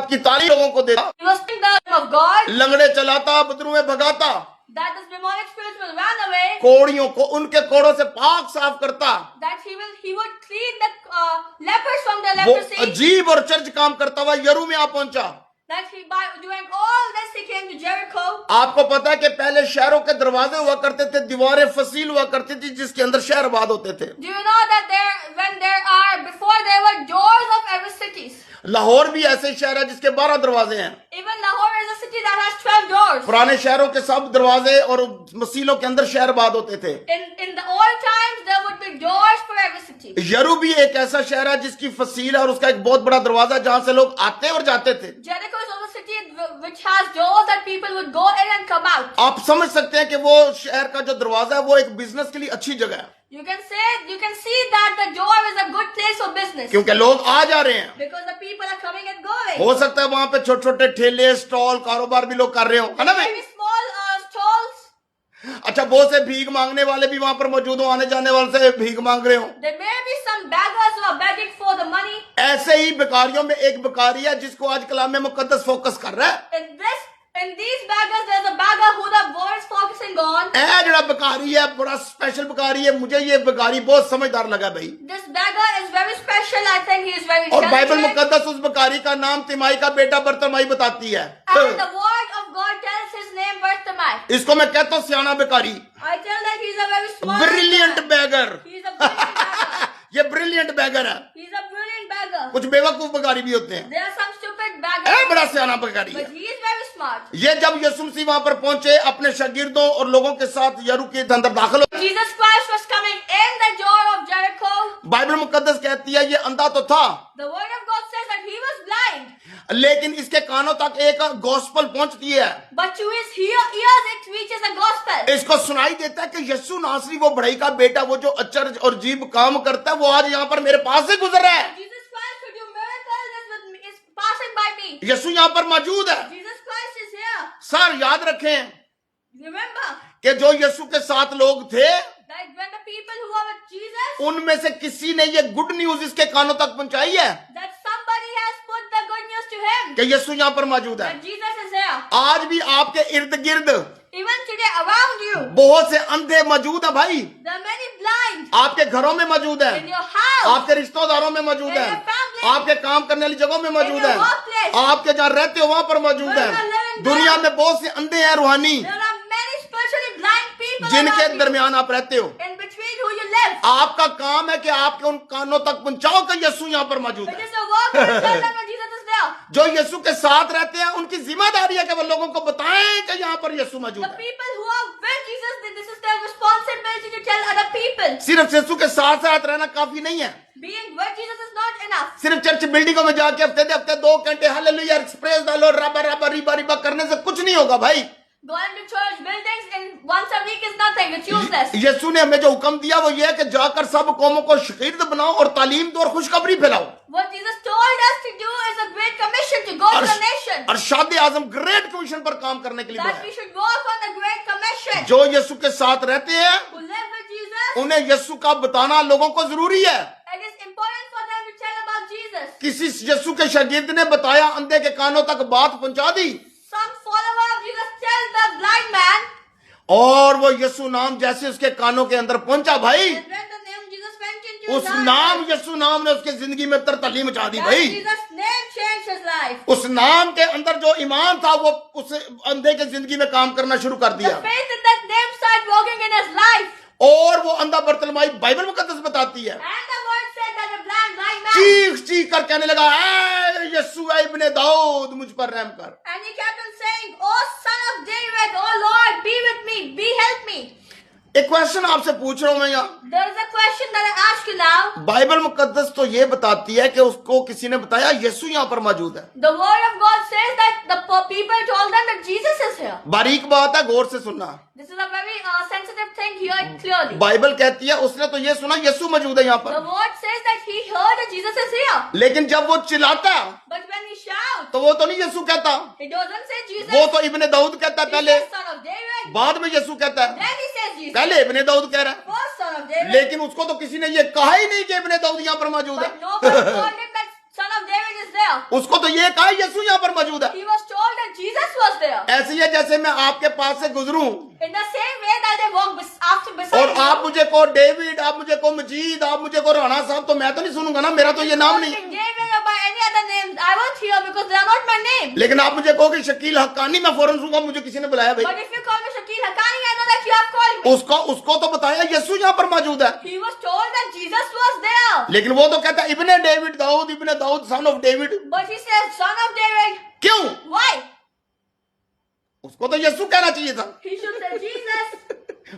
बात की तारीफ लोगों को देता, He was speaking the name of God, लंगड़े चलाता, बदरूएं भगाता, that the demonic spirits will run away, कोड़ियों को उनके कोड़ों से पाक साफ करता। that he would clean the lepers from the वो leprosy, अजीब और चर्च काम करता हुआ यरूमिया पहुंचा। that doing all this he came to Jericho. आपको पता है कि पहले शहरों के दरवाजे हुआ करते थे, दीवारें फसील हुआ करती थी जिसके अंदर शहर आबाद होते थे। Do you know that before there were doors of every cities? Lahore भी ऐसे शहर है जिसके 12 दरवाजे हैं। Even Lahore is a city that has 12 doors. पुराने शहरों के सब दरवाजे और मसीलों के अंदर शहर आबाद होते थे। In the old times there would be doors for every city. यरू भी एक ऐसा शहर है जिसकी फसील है और उसका एक बहुत बड़ा दरवाजा जहां से लोग आते और जाते थे। Jericho is also a city which has doors that people would go in and come out. आप समझ सकते हैं कि वो शहर का जो दरवाजा है वो एक बिजनेस के लिए अच्छी जगह है, You can see that the door is a good place for business. क्योंकि लोग आ जा रहे हैं। Because the people are coming and going. हो सकता है वहां पे छोटे छोटे ठेले, स्टॉल, कारोबार भी लोग कर रहे हो, है ना भाई? Maybe small stalls. अच्छा, बहुत से भीख मांगने वाले भी वहां पर मौजूद हो, आने जाने वाले से भीख मांग रहे हो। There may be some beggars who are begging for the money. ऐसे ही भिखारियों में एक भिखारी है जिसको आज कलाम मुकद्दस फोकस कर रहा है। In these beggars, there's a beggar who the word is focusing on. ऐ जड़ा भिखारी है, बड़ा स्पेशल भिखारी है। मुझे ये भिखारी बहुत समझदार लगा भाई। This beggar is very special. I think he is very और बाइबल intelligent. मुकद्दस उस भिखारी का नाम तिमाई का बेटा बरतमाई बताती है। And the word of God tells his name Bartimaeus. इसको मैं कहता हूँ सियाना भिखारी, I tell that he's a very smart. Brilliant beggar. He's a brilliant beggar. ये ब्रिलियंट बैगर है। He's a brilliant beggar. कुछ बेवकूफ भिखारी भी होते हैं, There are some stupid I beggars, बड़ा सियाना भिखारी है। but he is very smart. ये जब यीशु मसीह वहां पर पहुंचे अपने शागिर्दों और लोगों के साथ यरू के अंदर दाखिल हो, Jesus Christ was coming in the door of Jericho. Bible मुकद्दस कहती है ये अंधा तो था, The word of God says that he was blind, लेकिन इसके कानों तक एक गॉस्पल पहुंचती है। but to his ears it reaches the gospel. इसको सुनाई देता है कि यीशु नासरी वो बड़ाई का बेटा, वो जो अचरज और अजीब काम करता है, वो आज यहाँ पर मेरे पास से गुजर रहा है। Jesus Christ who do miracles is passing by me. यीशु यहाँ पर मौजूद है। Jesus Christ is here. Sir याद रखें Remember कि जो यीशु के साथ लोग थे that when the people who are with Jesus, उनमें से किसी ने ये गुड न्यूज इसके कानों तक पहुंचाई है that somebody has put the good news to him, कि यीशु यहाँ पर मौजूद है। that Jesus is here. आज भी आपके इर्द गिर्द Even today around you, बहुत से अंधे मौजूद हैं भाई, there are many blind आपके घरों में मौजूद in हैं, your house, आपके रिश्तेदारों में मौजूद in हैं, your family, आपके काम करने वाली जगहों में मौजूद your हैं, workplace, आपके जहाँ रहते हो वहां पर मौजूद where you are हैं। living दुनिया में बहुत से अंधे हैं रूहानी there are many spiritually blind people जिनके around you, दरमियान आप रहते हो। in between who you live. आपका काम है कि आपके उन कानों तक पहुंचाओ कि यीशु यहाँ पर मौजूद It है। is your work to tell them that Jesus is there. जो यीशु के साथ रहते हैं उनकी जिम्मेदारी है कि वो लोगों को बताएं कि यहाँ पर यीशु मौजूद The है। people who are with Jesus, this is their responsibility to tell other people. सिर्फ यीशु के साथ साथ रहना काफी नहीं है। Being with Jesus is not enough. सिर्फ चर्च बिल्डिंगों में जाके हफ्ते 2 घंटे हालेलुया प्रेज डालो रबा रबा रिबा रिबा करने से कुछ नहीं होगा भाई। Going to church buildings in once a week is nothing. It's useless. यीशु ने हमें जो हुक्म दिया वो ये है कि जाकर सब कौमों को शागिर्द बनाओ और तालीम दो और खुशखबरी फैलाओ। What Jesus told us to do is a great commission to go to the nation. और शादी आजम ग्रेट कमीशन पर काम करने के लिए That बुलाया। we should work on the great commission. जो यीशु के साथ रहते हैं Who live with Jesus, उन्हें यीशु का बताना लोगों को जरूरी है। it is important for them to tell about Jesus. किसी यीशु के शागिर्द ने बताया, अंधे के कानों तक बात पहुंचा दी Some follower of Jesus tell the blind man, और वो यीशु नाम जैसे उसके कानों के अंदर पहुंचा भाई, and when the name Jesus went into उस his heart, नाम यीशु नाम ने उसके जिंदगी में तरतली मचा दी that भाई। Jesus' name changed his life. उस नाम के अंदर जो ईमान था वो उस अंधे के जिंदगी में काम करना शुरू कर The दिया faith in that name started working in his life. और वो अंधा बरतलमाई बाइबल मुकद्दस बताती है And the word said that the blind man, चीख चीख कर कहने लगा, ऐ यीशु ऐ इब्ने दाऊद मुझ पर रहम कर। and he kept on saying, "Oh son of David, oh Lord, be with me, help me." एक क्वेश्चन आपसे पूछ रहा हूं मैं यहाँ, There is a question that I ask you now. Bible मुकद्दस तो ये बताती है कि उसको किसी ने बताया यीशु यहाँ पर मौजूद है। The word of God says that the people told them that Jesus is here. बारीक बात है, गौर से सुनना। This is a very sensitive thing. Hear it clearly. Bible कहती है उसने तो ये सुना यीशु मौजूद है यहाँ The पर, word says that he heard that Jesus is here. लेकिन जब वो चिल्लाता But when he shouts, तो वो तो नहीं यीशु कहता, he doesn't say Jesus. वो तो इब्ने दाऊद कहता है He पहले, says son of David. बाद में यीशु कहता है। Then he says Jesus. पहले इब्ने दाऊद कह रहा है, First son of David. लेकिन उसको तो किसी ने ये कहा ही नहीं कि इब्ने दाऊद यहाँ पर मौजूद है। But nobody told him that son of David is there. there. उसको तो ये कहा यीशु यहाँ पर मौजूद है। He was told that Jesus was there. ऐसे ही है जैसे मैं आपके पास से गुजरूं In the same way that they walk after और beside आप you. मुझे को डेविड, आप मुझे को मजीद, आप मुझे को राणा साहब, तो मैं तो नहीं सुनूंगा ना, मेरा तो ये नाम नहीं Calling है। David or by any other names, I won't hear because they are not my name. लेकिन आप मुझे कहो कि शकील हक्कानी, मैं फौरन सुनूंगा, मुझे किसी ने बुलाया भाई। But if you call me Shakil Haqqani, I know that you have called me. उसको तो बताया यीशु यहाँ पर मौजूद है। He was told that Jesus was there. लेकिन वो तो कहता है इब्ने डेविड दाऊद, इब्ने दाऊद son of David. But he says, son of David. क्यों? Why? उसको तो यीशु कहना चाहिए था। He should say Jesus.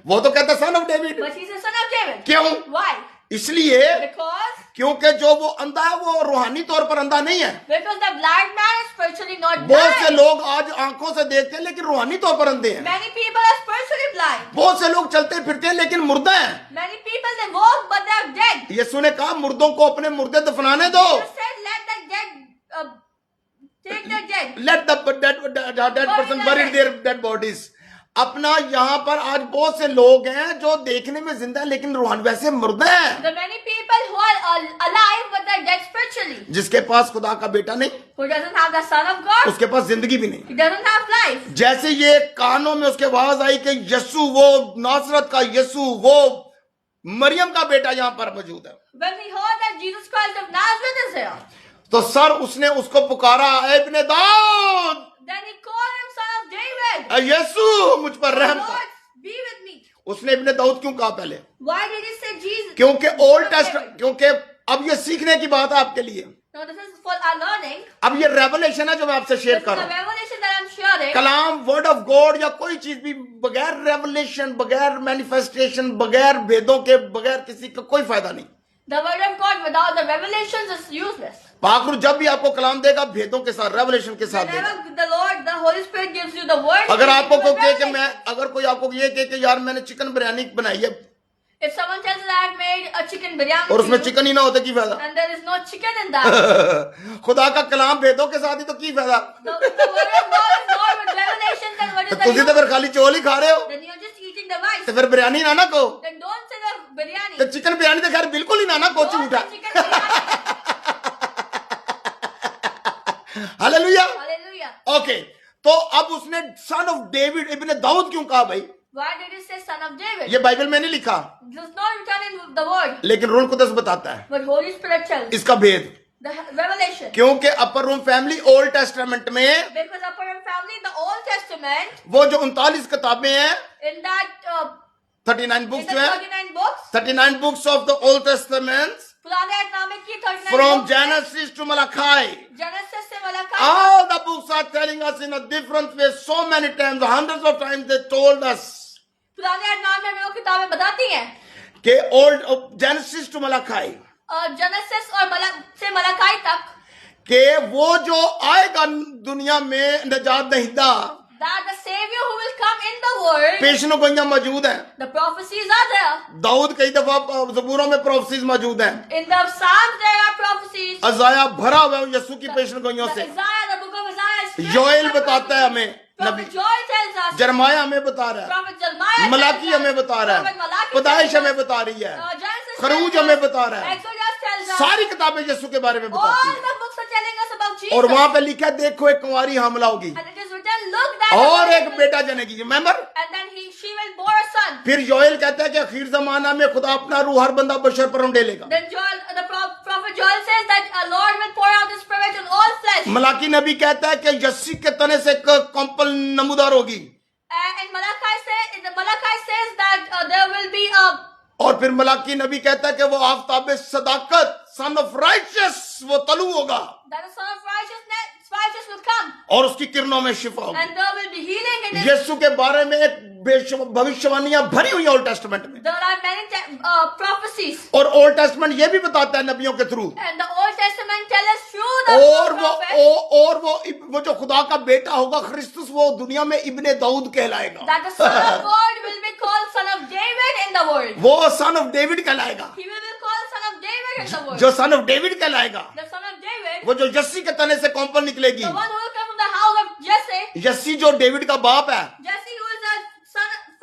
वो तो कहता सन of David. But he says, son of David. क्यों? Why? इसलिए Because क्योंकि जो वो अंधा है वो रूहानी तौर पर अंधा नहीं है। the blind man is spiritually not बहुत से blind. लोग आज आंखों से देखते हैं लेकिन रूहानी तौर पर अंधे हैं। Many people are spiritually blind. बहुत से लोग चलते फिरते हैं लेकिन मुर्दा हैं। Many people they walk but they are dead. यीशु ने कहा मुर्दों को अपने मुर्दे दफनाने दो। Jesus said, let the dead take the dead. Let that person बरी देयर डेड बॉडीज। अपना यहाँ पर आज बहुत से लोग हैं जो देखने में जिंदा है लेकिन रूहान वैसे मुर्दा है। The many people who are alive but they are dead spiritually. जिसके पास खुदा का बेटा नहीं, Who doesn't have the Son of God? उसके पास जिंदगी भी नहीं। He doesn't have life. जैसे ये कानों में उसके आवाज आई कि यीशु, वो नासरत का यीशु, वो मरियम का बेटा यहाँ पर मौजूद है, When he heard that Jesus Christ of Nazareth is here, तो सर उसने उसको पुकारा, "ऐ इब्ने Dawood, then he called him Son of David. यीशु मुझ पर रहम कर।" Lord, be with me. उसने इब्ने दाऊद क्यों कहा पहले? Why did he say Jesus? क्योंकि Son old of test, David? क्योंकि अब ये सीखने की बात है आपके लिए। No, this is for our learning. अब ये रेवलेशन है जो मैं आपसे शेयर This is कर the रहा हूं। revelation that I'm sharing. Kalam, word of God या कोई चीज भी बगैर रेवलेशन, बगैर मैनिफेस्टेशन, बगैर वेदों के, बगैर किसी का कोई फायदा नहीं। The word of God without the revelations is useless. पाखुर जब भी आपको कलाम देगा भेदों के साथ, रेवलेशन के साथ देगा। Whenever the Lord, the Holy Spirit gives you the word, अगर He आपको gives you कोई कहे कि revelation. मैं, अगर कोई आपको ये कहे कि यार मैंने चिकन बिरयानी बनाई है If someone tells you that I have made a chicken biryani और उसमें to you, चिकन ही ना होता की फायदा? and there is no chicken in that, खुदा का कलाम भेदों के साथ ही तो की फायदा? the word of God is not with revelation, then what is the तुझे तो use? फिर खाली चौल ही खा रहे हो, Then you're just eating the rice. तो फिर बिरयानी ना कहो। Then don't say the biryani. तो चिकन बिरयानी तो खैर बिल्कुल ही ना को Don't झूठा। say chicken biryani. Hallelujah. Hallelujah. Okay, तो अब उसने सन ऑफ डेविड, इब्ने दाऊद क्यों कहा भाई? Why did he say son of David? ये बाइबल में नहीं लिखा, This is not written in the word, लेकिन रूल कुदस बताता है but Holy Spirit tells इसका भेद। the revelation. क्योंकि अपर रूम फैमिली ओल्ड टेस्टामेंट में Because upper family in the Old Testament, वो जो 39 किताबें हैं, in that 39 in books the जो है, 39 books, 39 books of the old testament पुराने अहदनामे की 39 फ्रॉम books हैं, जेनेसिस टू मलाकी, Genesis से Malachi, all the books are telling us in a different way, so many times, hundreds of times they told us पुराने अहदनामे में वो किताबें बताती हैं, कि old Genesis to Malachi, Genesis और से मलाकी तक, कि वो जो आएगा दुनिया में निजात दहिंदा, that the Savior who will come in the world, पेशनो गोइयां मौजूद हैं। the prophecies are there. Dawood कई दफा ज़बूरों में प्रोफेसीज मौजूद हैं। In the Psalms there are prophecies. अजाया भरा हुआ है यीशु की पेशन गोइयों The से। Isaiah, the book of Isaiah is filled Joel with बताता है prophecies. हमें, Prophet Joel tells us. जरमाया हमें बता रहा है, Prophet Jeremiah Malachi tells us. हमें बता रहा Prophet है, Malachi पैदाइश tells हमें us. बता रही है, Genesis खरूज tells हमें us. बता रहा है, Exodus tells us. सारी किताबें यीशु के बारे में बताती All है। the books are telling us about Jesus. और वहां पे लिखा है, देखो एक कुंवारी हमला होगी And it is written, look that और the एक Lord बेटा जनेगी, remember? and then she will bore a son. फिर योएल कहता है कि आखिर जमाना में खुदा अपना रूह हर बंदा बशर पर उंडेलेगा। Then Joel, prophet Joel says that Lord will pour out His Spirit on all flesh. Malachi नबी कहता है कि यस्सी के तने से कंपल नमूदार होगी, And Malachi says that there will be a, और फिर मलाकी नबी कहता है कि वो आफ्ताब सदाकत, सन ऑफ राइचियस, वो तलू होगा that the Son of righteous will come, और उसकी किरणों में शिफा होगी। and there will be healing in it. यीशु के बारे में एक भविष्यवाणियां भरी हुई है ओल्ड टेस्टामेंट में, There are many prophecies, और ओल्ड टेस्टामेंट ये भी बताता है नबियों के through, and the Old Testament tells us through the और prophets वो जो खुदा का बेटा होगा ख्रिस्तुस, वो दुनिया में इब्ने दाऊद कहलाएगा, that the Son of God will be called Son of David in the world. वो सन ऑफ डेविड कहलाएगा। He will be called Son of David in the world. जो सन ऑफ डेविड कहलाएगा, The Son of David, वो जो SC के तने से कौंपल निकलेगी, the one who will come from the house of Jesse, SC जो डेविड का बाप है, Jesse who is the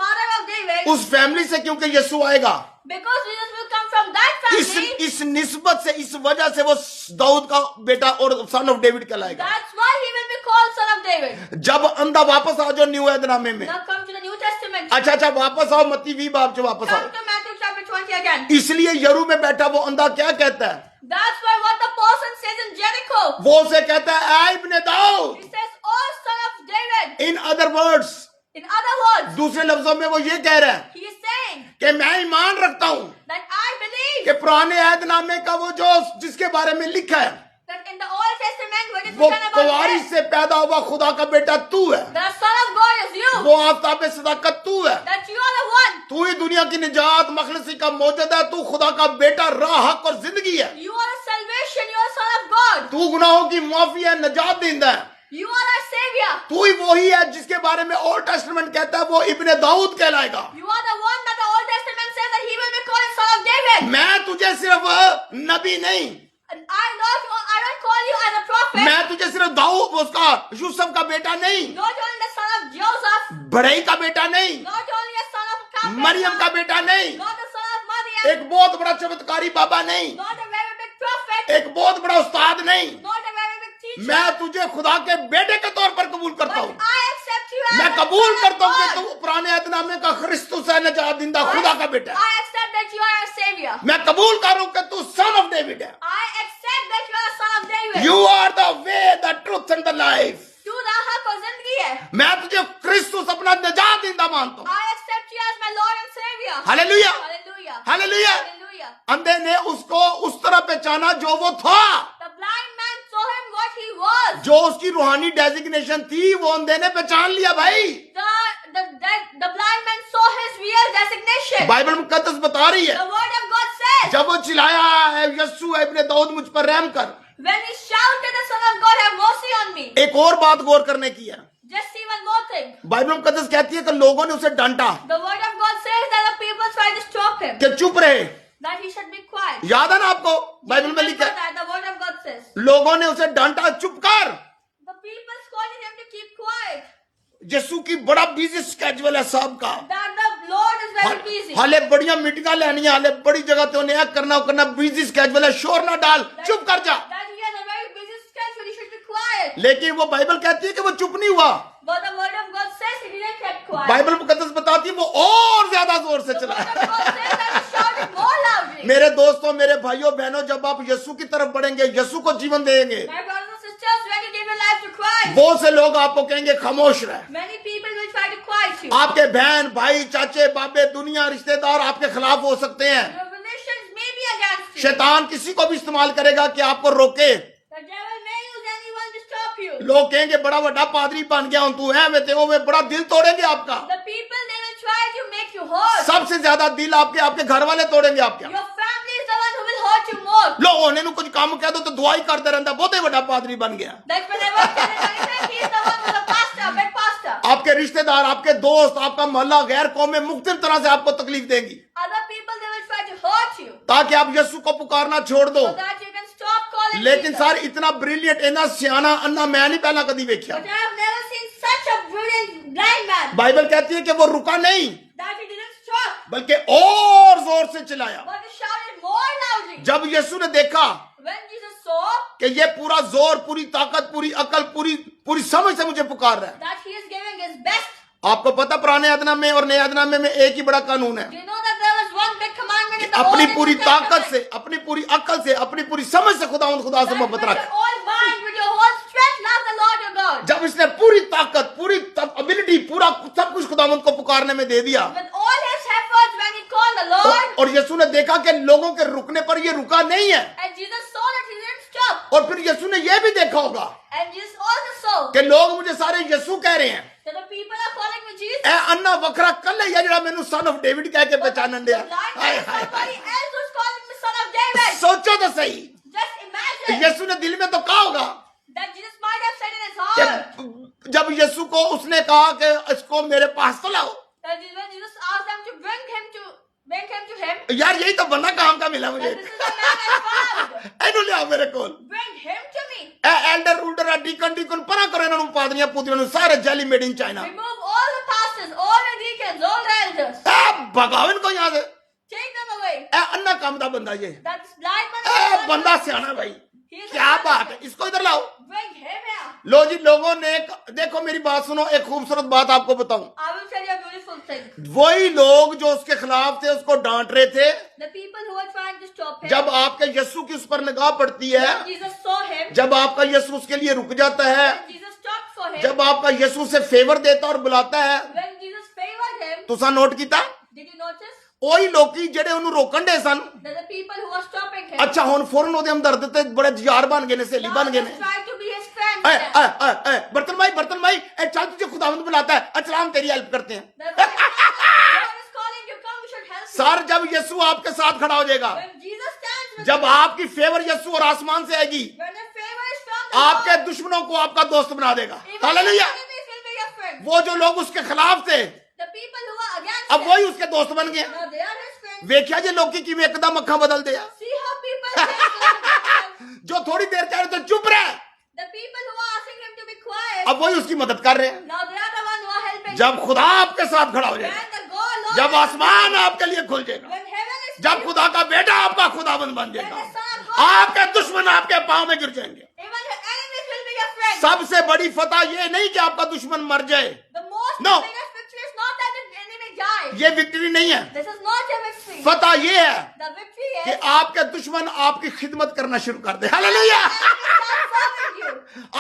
father of David, उस फैमिली से क्योंकि यीशु आएगा, because Jesus will come from from that इस family. इस निस्बत से, इस वजह से वो दाऊद का बेटा और सन ऑफ डेविड कहलाएगा। That's why he will be called son of David. जब अंधा वापस आओ जो न्यू ऐदनामे में, Now come to the New Testament. अच्छा वापस आओ मत्ती 20 बाब से वापस Come आओ। to Matthew chapter 20 again. इसलिए यरू में बैठा वो अंधा क्या कहता है? That's why what the person says in Jericho. वो उसे कहता है ऐ इब्ने दाऊद। He says, "Oh son of David." In other words, In other words, दूसरे लफ्जों में वो ये कह रहा है he is saying कि मैं ईमान रखता हूं that I believe कि पुराने ऐदनामे का वो जो जिसके बारे में लिखा है, that in the Old Testament when it's वो written about कुंवारी death, से पैदा हुआ खुदा का बेटा तू है, the Son of God is you. वो आफ्ताब सदाकत तू है, That you are the one. तू ही दुनिया की निजात मखलसी का मौजूद है, तू खुदा का बेटा राह हक और जिंदगी है, You are a salvation. You are a son of God. तू गुनाहों की माफी है, निजात देंदा है, You are our savior. तू ही वही है जिसके बारे में ओल्ड टेस्टामेंट कहता है वो इब्ने दाऊद कहलाएगा। You are the one that the Old Testament says that he will be called son of David. मैं तुझे सिर्फ नबी नहीं, And I don't call you as a prophet. मैं तुझे सिर्फ दाऊद उसका यूसुफ का बेटा नहीं, Not only the son of Joseph. बड़ई का बेटा नहीं, Not only a son of Captain. Maryam का बेटा नहीं, Not the son of Maryam. एक बहुत बड़ा चमत्कारी बाबा नहीं, Not a very big prophet. एक बहुत बड़ा उस्ताद नहीं, Not a very big teacher. मैं तुझे खुदा के बेटे के तौर पर कबूल करता But हूँ। I accept you as मैं a कबूल son of करता हूँ कि God. तू पुराने ऐतनामे का ख्रिस्तुस है, निजात दिंदा खुदा का बेटा है। I accept that you are a savior. मैं कबूल कर रहा हूँ कि तू सन ऑफ डेविड है। I accept that you are a son of David. You are the way, the truth and the life. तू राह और जिंदगी है. मैं तुझे क्रिस्तुस अपना निजात दिंदा मानता हूँ। I accept you as my Lord and Savior. Hallelujah, Hallelujah. Hallelujah. Hallelujah. अंधे ने उसको उस तरह पहचाना जो वो था, The blind man saw him what he was. जो उसकी रूहानी डेजिग्नेशन थी वो अंधे ने पहचान लिया। भाई The blind man saw his real designation. Bible मुकद्दस बता रही है, The word of God says, जब वो चिल्लाया यस्सु इब्ने दाऊद मुझ पर रहम कर, when he shouted, the Son of God, have mercy on me. एक और बात गौर करने की है। Just see one more thing. Bible मुकद्दस कहती है कि लोगों ने उसे डांटा The word of God says that the people tried to stop him, कि चुप रहे। that he should be quiet. याद है ना आपको, बाइबल में लिखा Remember है that the word of God says. लोगों ने उसे डांटा, चुप कर। The people scolded him to keep quiet. यीशु की बड़ा बिजी स्केड्यूल है साहब का, That the Lord is very busy. हाले बढ़िया मीटिंगां लेनी है, हाले बड़ी जगह तो उन्हें करना बिजी स्केड्यूल है, शोर ना डाल, चुप कर जा। That he has a very busy schedule. He should be quiet. लेकिन वो बाइबल कहती है कि वो चुप नहीं हुआ। But the word of God says he didn't keep quiet. Bible मुकद्दस बताती है वो और ज्यादा जोर से The चला। word of God says that he shouted more loudly. मेरे दोस्तों, मेरे भाइयों बहनों, जब आप यीशु की तरफ बढ़ेंगे, यीशु को जीवन देंगे, My brothers and sisters, when you give your life to Christ, बहुत से लोग आपको कहेंगे खामोश रहे। many people will try to quiet you. आपके बहन भाई चाचे बाबे दुनिया रिश्तेदार आपके खिलाफ हो सकते हैं। Your relations may be against you. शैतान किसी को भी इस्तेमाल करेगा कि आपको रोके। The devil may use anyone to stop you. लोग कहेंगे बड़ा बड़ा पादरी बन गया हूं तू है, वे तेरे में बड़ा दिल तोड़ेंगे आपका। The people, they will try to make you hurt. सबसे ज्यादा दिल आपके घर वाले तोड़ेंगे आपके। Your family is the one who will hurt you more. लोग उन्हें कुछ काम कह दो तो दुआई करते रहता, बहुत ही बड़ा पादरी बन गया। That whenever anything, he is the one who's a pastor, a big pastor. आपके रिश्तेदार, आपके दोस्त, आपका मोहल्ला, गैर कौमें मुख्तलिफ तरह से आपको तकलीफ देंगी, Other people, they will try to hurt you. ताकि आप यीशु को पुकारना छोड़ दो। So that you can stop calling लेकिन Jesus. सर इतना ब्रिलियंट, इतना सियाना अन्ना मैं नहीं पहला कभी देखा। But I have never seen such a brilliant blind man Bible कहती है कि वो रुका नहीं, that he didn't stop, बल्कि और जोर से चिल्लाया। but he shouted more loudly. जब यीशु ने देखा When Jesus saw कि ये पूरा जोर, पूरी ताकत, पूरी अकल, पूरी समझ से मुझे पुकार रहा है। that he is giving his best, आपको पता पुराने ऐतनामे और नए ऐतनामे में एक ही बड़ा कानून है you know that there was one big commandment कि in the अपनी Old and पूरी New ताकत Testament. से, अपनी पूरी अकल से, अपनी पूरी समझ से खुदा से That मोहब्बत with रख। your whole mind, with your whole strength, love the Lord your God. जब इसने पूरी ताकत, पूरी एबिलिटी, पूरा सब कुछ खुदा को पुकारने में दे दिया, With all his efforts, when he called the Lord, और यीशु ने देखा कि लोगों के रुकने पर ये रुका नहीं है, and Jesus saw that he didn't stop, और फिर यीशु ने यह भी देखा होगा and Jesus also saw कि लोग मुझे सारे यीशु कह रहे हैं, that the people are calling me Jesus. ए अन्ना वखरा कल है जरा मैनू सन ऑफ डेविड कह के पहचानन दिया। The blind hi man, hi somebody hi, else was calling me son of David. सोचो तो सही, Just imagine यीशु ने दिल में तो कहा होगा that Jesus might have said in his heart कि जब यीशु को उसने कहा कि इसको मेरे पास तो लाओ, that when Jesus asked them to bring him to him, यार यही तो बंदा काम का मिला मुझे, that this is the man I found. एनु ले आओ मेरे कोल, Bring him to me. A elder उल्डर डीकन परा करो इन्होंने पादरियां पुत्रियां सारे जाली made in China, Remove all the pastors, all the deacons, all the elders. ए भगाओ इनको यहाँ से, Take them away. ए अन्ना काम दा बंदा ये That this blind man A is बंदा सियाना भाई He is क्या a बात है इसको इधर लाओ Bring him here. लो जी लोगों ने देखो मेरी बात सुनो एक खूबसूरत बात आपको बताऊं I will tell you a beautiful thing. वही लोग जो उसके खिलाफ थे उसको डांट रहे थे The people who are trying to stop him, जब आपके यीशु की उस पर निगाह पड़ती है when Jesus saw him, जब आपका यीशु उसके लिए रुक जाता है when Jesus stopped for him, जब आपका यीशु से फेवर देता और बुलाता है when Jesus favored him, तुसा नोट किया did you notice ਉਹੀ ਲੋਕੀ ਜਿਹੜੇ ਉਹਨੂੰ ਰੋਕਣ ਦੇ ਸਨ that the people who were stopping him, ਅੱਛਾ ਹੁਣ ਫੌਰਨ ਉਹਦੇ ਹਮਦਰਦ ਤੇ ਬੜੇ ਯਾਰ ਬਣ ਗਏ ਨੇ ਸਹੇਲੀ now ਬਣ ਗਏ just ਨੇ tried to be his friend. A, with them. ए, ए, ए, बर्तन भाई ए, चल तुझे खुदावंद बुलाता है अच्छा हम तेरी हेल्प करते हैं That the Lord is calling you, come, we should help you. Sir जब यीशु आपके साथ खड़ा हो जाएगा When Jesus stands with जब you, आपकी फेवर यीशु और आसमान से आएगी when the favor is from the आपके Lord, दुश्मनों को आपका दोस्त बना देगा even your hallelujah enemies will be your friends. वो जो लोग उसके खिलाफ थे The people who are against अब him, वही उसके दोस्त बन गए now they are his friends. वेख्या जी लोकी की वे एकदम अखा बदल दिया See how people change over themselves. जो थोड़ी देर कह रहे थे चुप रहे The people who are asking him to be quiet, अब वही उसकी मदद कर रहे हैं now they are the one who are helping. जब खुदा आपके साथ खड़ा हो जाएगा When the God, Lord, जब आसमान आपके लिए खुल जाएगा when heaven is जब खुदा का बेटा आपका खुदाबंद बन जाएगा आपके दुश्मन आपके पांव में गिर जाएंगे even your enemies will be your friends. सबसे बड़ी फतह ये नहीं कि आपका दुश्मन मर जाए The most No. biggest victory is not that the enemy dies. ये विक्ट्री नहीं है This is not a victory. फतह ये है The victory कि is आपके दुश्मन आपकी खिदमत करना शुरू कर दे हालेलुया start serving you.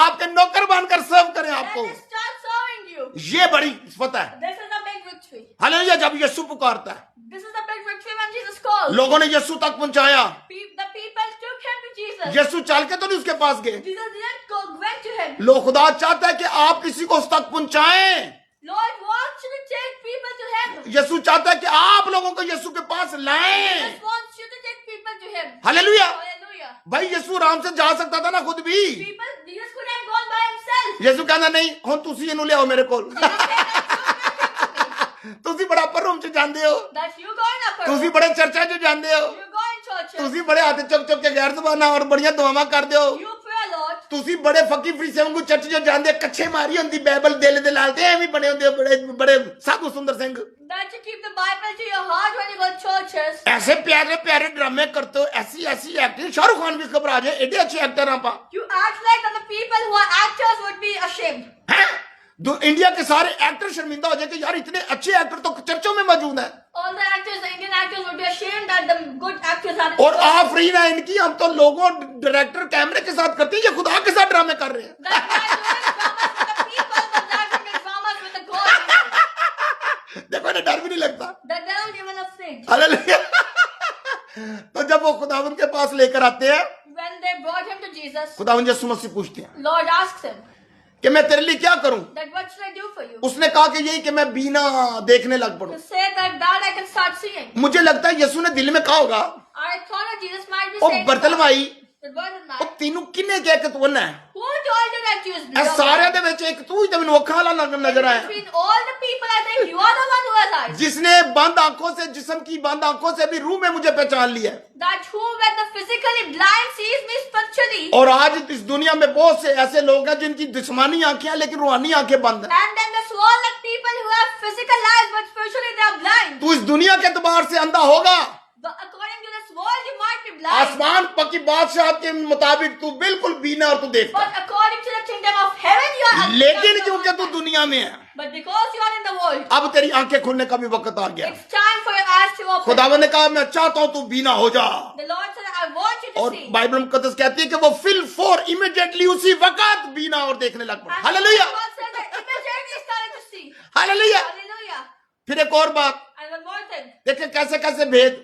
आपके नौकर बनकर सर्व करें Let आपको us start serving you. ये बड़ी फतह है This is a big victory. Hallelujah जब यीशु पुकारता है This is a big victory when Jesus called. लोगों ने यीशु तक पहुंचाया The people took him to Jesus. यीशु चल के तो नहीं उसके पास गए Jesus didn't go, went to him. लो खुदा चाहता है कि आप किसी को उस तक पहुंचाएं Lord wants you to take people to him. यीशु चाहता है कि आप लोगों को यीशु के पास लाएं Jesus wants you to take people to him. Hallelujah Hallelujah. भाई यीशु आराम से जा सकता था ना खुद भी People, Jesus could have gone by himself. यीशु कहना नहीं हुन तुसी ਇਹਨੂੰ ਲਿਆਓ ਮੇਰੇ ਕੋਲ ਤੁਸੀਂ ਬੜਾ ਪਰ ਰੂਮ ਚ ਜਾਂਦੇ ਹੋ That you go in upper ਤੁਸੀਂ room. ਬੜੇ ਚਰਚਾਂ ਚ ਜਾਂਦੇ ਹੋ You go in churches. ਤੁਸੀਂ ਬੜੇ ਹੱਥ ਚੁੱਕ ਚੁੱਕ ਕੇ ਗੈਰ ਜ਼ਬਾਨਾਂ ਔਰ ਬੜੀਆਂ ਦੁਆਵਾਂ ਕਰਦੇ ਹੋ You pray a lot. ਤੁਸੀਂ ਬੜੇ ਫੱਕੀ ਫਰੀਸੇ ਵਾਂਗੂ ਚਰਚ ਚ ਜਾਂਦੇ ਕੱਛੇ ਮਾਰੀ ਹੁੰਦੀ ਬਾਈਬਲ ਦਿਲ ਦੇ ਲਾਲ ਤੇ ਐਵੇਂ ਬਣੇ ਹੁੰਦੇ ਹੋ ਬੜੇ ਬੜੇ ਸਾਧੂ Sundar Singh That you keep the Bible to your heart when you go to churches. ऐसे प्यारे प्यारे ड्रामे करते हो ऐसी ऐसी एक्टिंग शाहरुख खान भी घबरा जाए एडे अच्छे एक्टर आप You act like that the people who are actors would be ashamed. हैं इंडिया के सारे एक्टर शर्मिंदा हो जाए कि यार इतने अच्छे एक्टर तो चर्चों में मौजूद हैं All the actors, the Indian actors would be ashamed that the good actors are और आफरीन है इनकी हम तो लोगों डायरेक्टर कैमरे के साथ करते हैं ये खुदा के साथ ड्रामे कर रहे हैं that they are doing dramas with the people, but they are doing dramas with the God. देखो इन्हें डर भी नहीं लगता That they don't even afraid. Hallelujah तो जब वो खुदावंद के पास लेकर आते हैं When they brought him to Jesus, खुदावंद यीशु मसीह पूछते हैं Lord asks him कि मैं तेरे लिए क्या करूं that what should I do for you? उसने कहा कि यही कि मैं बीना देखने लग पड़ूं To say that I can start seeing. मुझे लगता है यीशु ने दिल में कहा होगा I thought that Jesus might be O saying बर्तन भाई that word is ਉਹ mine. ਤੈਨੂੰ ਕਿੰਨੇ ਕਿਹਾ ਕਿ ਤੂੰ ਹੈ Who told you that you is ਇਹ beyond ਸਾਰਿਆਂ mine? ਦੇ ਵਿੱਚ ਇੱਕ ਤੂੰ ਹੀ ਤੇ ਮੈਨੂੰ ਅੱਖਾਂ ਵਾਲਾ ਨਜ਼ਰ ਆਇਆ Between all the people, I think you are the one who has eyes. जिसने बंद आंखों से जिस्म की बंद आंखों से भी रूह में मुझे पहचान लिया है That who, when the physically blind sees me spiritually, और आज इस दुनिया में बहुत से ऐसे लोग हैं जिनकी जिस्मानी आंखें हैं लेकिन रूहानी आंखें बंद हैं and then this world like people who have physical eyes but spiritually they are blind. तू इस दुनिया के एतबार से अंधा होगा But according to this world, you might be blind. आसमान पकी बादशाह के मुताबिक तू बिल्कुल बीना और तू देखता But according to the kingdom of heaven, you are. लेकिन क्योंकि तू दुनिया में है But because you are in the world, अब तेरी आंखें खुलने का भी वक्त आ गया it's time for your eyes to open. खुदावन ने कहा मैं चाहता हूं तू बीना हो जा The Lord said, I want you to और see. बाइबल मुकद्दस कहती है कि वो फिल फॉर इमीडिएटली उसी वक्त बीना और देखने लग पड़ा And hallelujah the Lord said that immediately started to see. Hallelujah Hallelujah. फिर एक और बात And one more thing. देखिए कैसे कैसे भेद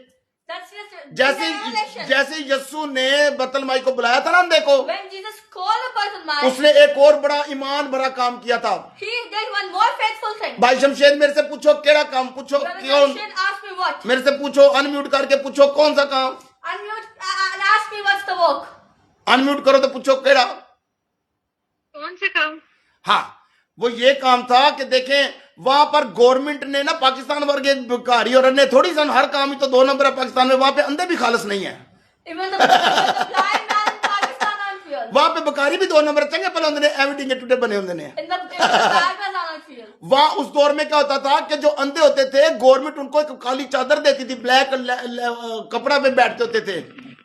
That's just जैसे revelation. जैसे यीशु ने बतलमाई को बुलाया था ना देखो When Jesus called a person man, उसने एक और बड़ा ईमान भरा काम किया था he did one more faithful thing. भाई शमशेद मेरे से पूछो केड़ा काम पूछो Brother कौन Christian asked me what? मेरे से पूछो अनम्यूट करके पूछो कौन सा काम Unmute and ask me what's the work. Unmute करो तो पूछो केड़ा कौन से काम? हाँ वो ये काम था कि देखें वहां पर गवर्नमेंट ने ना पाकिस्तान वर्गे भिखारी और अन्य थोड़ी सन हर काम ही तो 2 नंबर है पाकिस्तान में वहां पे अंधे भी खालस नहीं है Even the blind man in Pakistan aren't real. वहां पे भिखारी भी 2 नंबर चंगे भले होंगे ने एवं टिंगे टूटे बने होंगे ने In the bad man aren't field. वहां उस दौर में क्या होता था कि जो अंधे होते थे गवर्नमेंट उनको एक काली चादर देती थी, ब्लैक कपड़ा पे बैठते होते थे।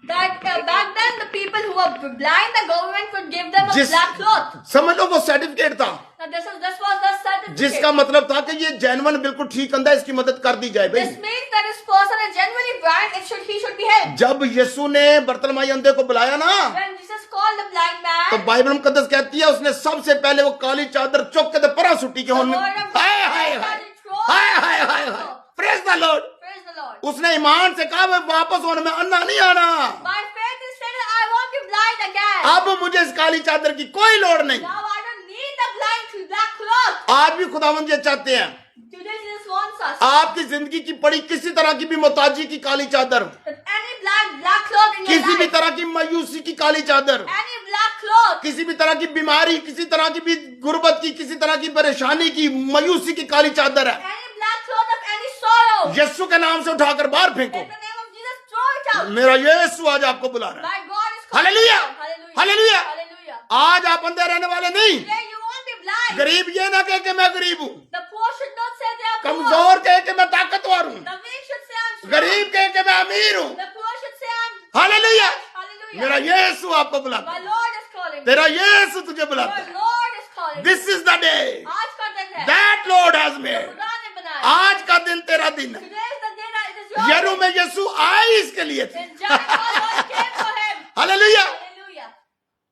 That back then the people who were blind, the government would give them a जिस black cloth. समझ लो वो सर्टिफिकेट था Now this was the certificate. जिसका मतलब था कि ये जेन्युइन बिल्कुल ठीक अंधा है, इसकी मदद कर दी जाए This भाई। means that this person is genuinely blind. He should be helped. जब यीशु ने बर्तलमाई अंधे को बुलाया ना, When Jesus called the blind तो man, बाइबल मुकद्दस कहती है उसने सबसे पहले वो काली चादर चुक के परा सुटी के the होने, word of God hi hi hi started throwing. Hi hi hi hi, praise the Lord. Praise the Lord. उसने ईमान से कहा मैं वापस होने में अन्ना नहीं आना, My faith is saying I won't be blind again. अब मुझे इस काली चादर की कोई लोड़ नहीं। Now I don't need the black cloth. आज भी खुदावंद ये चाहते हैं Today Jesus wants us. आपकी जिंदगी की पड़ी किसी तरह की भी मोहताजी की काली चादर, That any black cloth in your किसी भी life, तरह की मायूसी की काली चादर, any black cloth, किसी भी तरह की बीमारी, किसी तरह की भी गुर्बत की, किसी तरह की परेशानी की, मायूसी की काली चादर है, any black cloth of any sorrow, यीशु के नाम से उठाकर बाहर फेंको। in the name of Jesus, throw it out. मेरा यीशु आज आपको बुला रहा है। My God is calling hallelujah, you. Hallelujah. Hallelujah. Hallelujah. आज आप अंधे रहने वाले नहीं। Today you won't be blind. गरीब ये ना कहे कि मैं गरीब हूँ, The poor should not say they are poor. कमजोर कहे कि मैं ताकतवर हूँ, The weak should say I'm strong. गरीब कहे कि मैं अमीर हूँ। The poor should say I'm hallelujah, Hallelujah. मेरा यीशु आपको बुलाता My है, Lord is calling. तेरा यीशु तुझे बुलाता Your है। Lord is calling. This is the day आज का दिन है। That Lord has made. खुदा ने बनाया। आज का दिन तेरा दिन है। Today is the day that it is your यरू day. में यीशु आए इसके लिए थे। In Jericho, Lord came for him. Hallelujah. Hallelujah.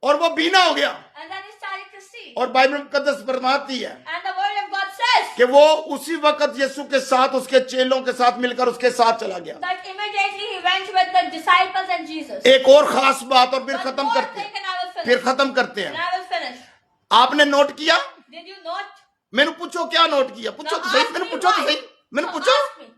और वो बीना हो गया। And then he started to see. और बाइबल मुकद्दस फरमाती है And the word of God says कि वो उसी वक्त यीशु के साथ उसके चेलों के साथ मिलकर उसके साथ चला गया। that immediately he went with the disciples and Jesus. एक और खास बात और फिर One खत्म more करते thing हैं, and I will finish. फिर खत्म करते And हैं। I will finish. आपने नोट किया? Did you not? मैंने पूछो क्या नोट किया? पूछो Now तो सही, ask मैंने me पूछो तो why. सही, मैंने Now पूछो, ask me.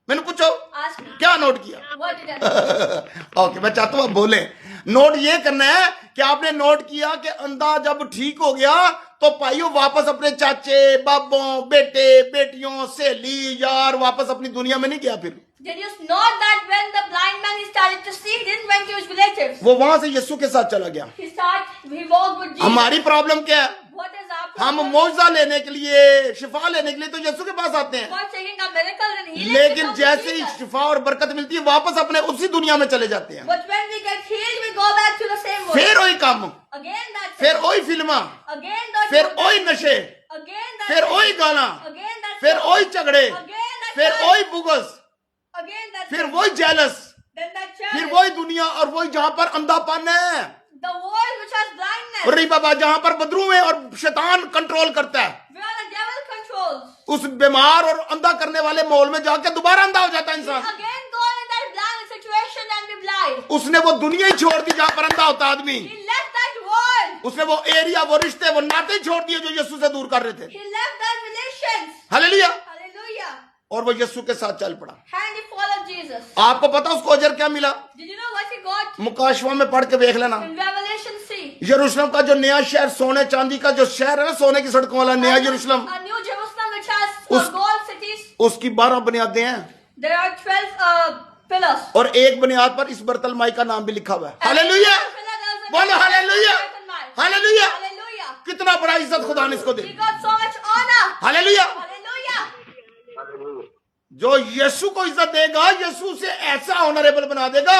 मैंने पूछो Ask me. क्या नोट किया? What did I do? Okay, मैं चाहता हूं आप बोले। नोट ये करना है कि आपने नोट किया कि अंधा जब ठीक हो गया तो भाइयों वापस अपने चाचे, बाबों, बेटे, बेटियों, सहेली, यार वापस अपनी दुनिया में नहीं गया। फिर Did you note that when the blind man he started to see, he didn't went to his relatives. वो वहां से यीशु के साथ चला गया। He walked with Jesus. हमारी प्रॉब्लम क्या है? What is our हम problem? मुआवजा लेने के लिए, शिफा लेने के लिए तो यीशु के पास आते हैं, God taking a miracle and healing. लेकिन to come to जैसे ही Jesus. शिफा और बरकत मिलती है वापस अपने उसी दुनिया में चले जाते हैं। But when we get healed, we go back to the same world. फिर वही काम, Again that. फिर वही फिल्मा, Again that. फिर वही नशे, Again that. फिर वही गाना, Again that. फिर वही झगड़े, Again that. फिर वही बुगस, Again that. फिर वही जेलस, Then that फिर church. वही दुनिया और वही जहां पर अंधापन है, The world which has blindness. और बाबा जहां पर बदरू है और शैतान कंट्रोल करता है, Where the devil controls. उस बीमार और अंधा करने वाले माहौल में जाके दोबारा अंधा हो जाता है We इंसान। again go in that blind situation and be blind. उसने वो दुनिया ही छोड़ दी जहां पर अंधा होता आदमी, He left that world. उसने वो एरिया, वो रिश्ते, वो नाते ही छोड़ दिए जो यीशु से दूर कर रहे थे। He left that relations. Hallelujah. Hallelujah. और वो यीशु के साथ चल पड़ा। And he followed Jesus. आपको पता उसको अजर क्या मिला? Did you know what he got? मुकाशवा में पढ़ के देख लेना। In Revelation see. यरूशलेम का जो नया शहर, सोने चांदी का जो शहर है ना, सोने की सड़कों वाला नया यरूशलेम, A new Jerusalem which has उस- gold cities. उसकी 12 बुनियादें हैं There are 12 pillars. और एक बुनियाद पर इस बर्तलमाई का नाम भी लिखा हुआ है। हालेलुया, बोलो हालेलुया, हालेलुया। Hallelujah. कितना बड़ा इज्जत खुदा ने इसको He the. got so much honor. Hallelujah. Hallelujah. जो यीशु को इज्जत देगा, यीशु उसे ऐसा ऑनरेबल बना देगा,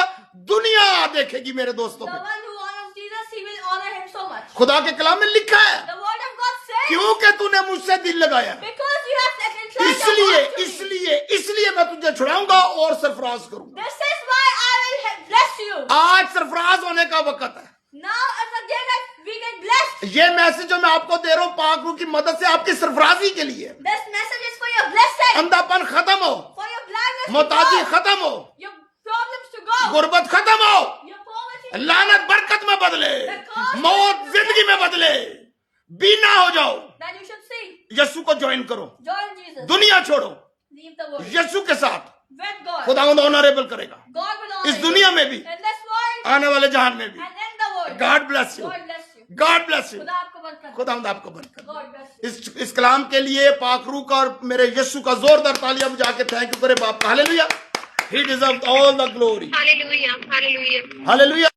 दुनिया देखेगी मेरे दोस्तों The को। one who honors Jesus, he will honor him so much. खुदा के कलाम में लिखा है, The word of God says, क्योंकि तूने मुझसे दिल लगाया, because you have inclined your इसलिए heart to me. इसलिए इसलिए मैं तुझे छुड़ाऊंगा और सरफराज करूंगा। This is why I will bless you. आज सरफराज होने का वक्त है। Now is the day that we get blessed. ये मैसेज जो मैं आपको दे रहा हूँ पाक रूह की मदद से आपकी सरफराजी के लिए। This message is for your blessing, अंधापन खत्म हो, for your blindness to मोहताजी go, खत्म हो, your problems to go, गुर्बत खत्म हो, your poverty to लानत बरकत में बदले, मौत जिंदगी में बदले, बीना हो जाओ। that you should see. यीशु को ज्वाइन करो, Join Jesus. दुनिया छोड़ो, Leave the world. यीशु के साथ With God. खुदावंद ऑनरेबल करेगा, God will honor इस you. दुनिया में भी, In this world आने वाले जहान में भी। and in the world. God bless you, God bless you. God bless you. खुदा आपको बरकत दे. खुदावंद आपको बरकत। God bless you. इस कलाम के लिए पाक रूह का और मेरे यीशु का जोरदार तालियां बजा के थैंक यू करे बाप का। Hallelujah, he deserve all the glory. Hallelujah. Hallelujah. Hallelujah.